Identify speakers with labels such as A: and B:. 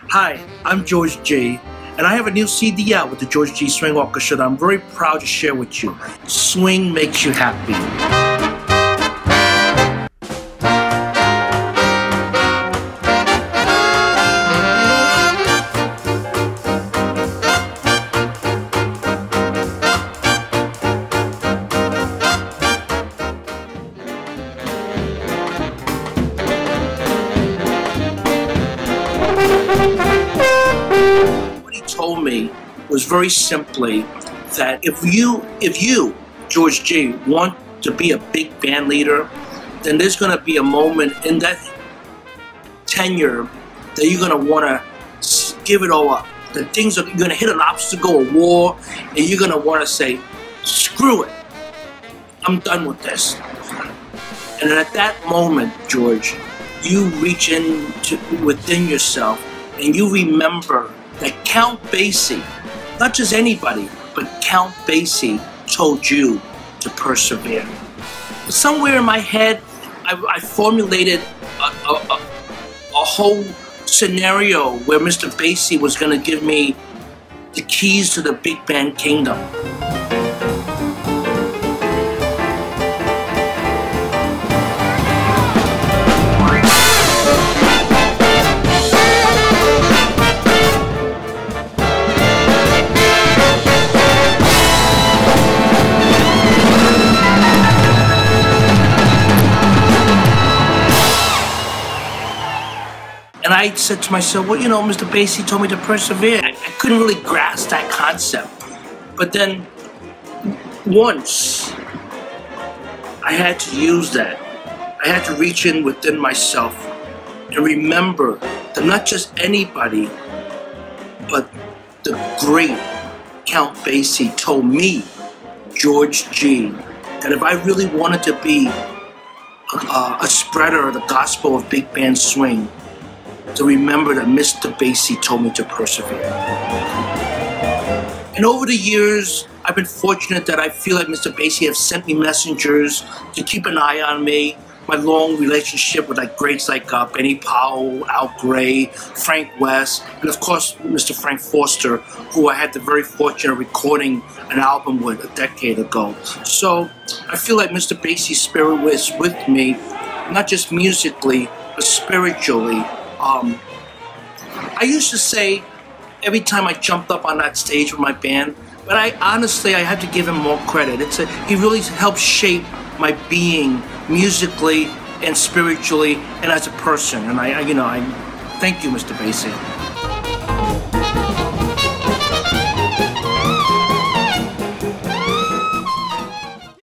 A: Hi, I'm George G, and I have a new CD out with the George G Swing Orchestra that I'm very proud to share with you. Swing Makes You Happy. Told me was very simply that if you, George G, want to be a big band leader, then there's going to be a moment in that tenure that you're going to want to give it all up. That you're going to hit an obstacle, a wall, and you're going to want to say, screw it, I'm done with this. And at that moment, George, you reach within yourself and you remember that Count Basie, not just anybody, but Count Basie told you to persevere. Somewhere in my head, I formulated a whole scenario where Mr. Basie was going to give me the keys to the big band kingdom. And I said to myself, well, you know, Mr. Basie told me to persevere. I couldn't really grasp that concept. But then, once, I had to use that. I had to reach in within myself and remember that not just anybody, but the great Count Basie told me, George G, that if I really wanted to be a spreader of the gospel of big band swing, to remember that Mr. Basie told me to persevere. And over the years, I've been fortunate that I feel like Mr. Basie have sent me messengers to keep an eye on me. My long relationship with greats like Benny Powell, Al Gray, Frank West, and of course Mr. Frank Foster, who I had the very fortune of recording an album with a decade ago. So I feel like Mr. Basie's spirit was with me, not just musically, but spiritually. I used to say every time I jumped up on that stage with my band, but I had to give him more credit. He really helped shape my being musically and spiritually and as a person. And I thank you, Mr. Basie.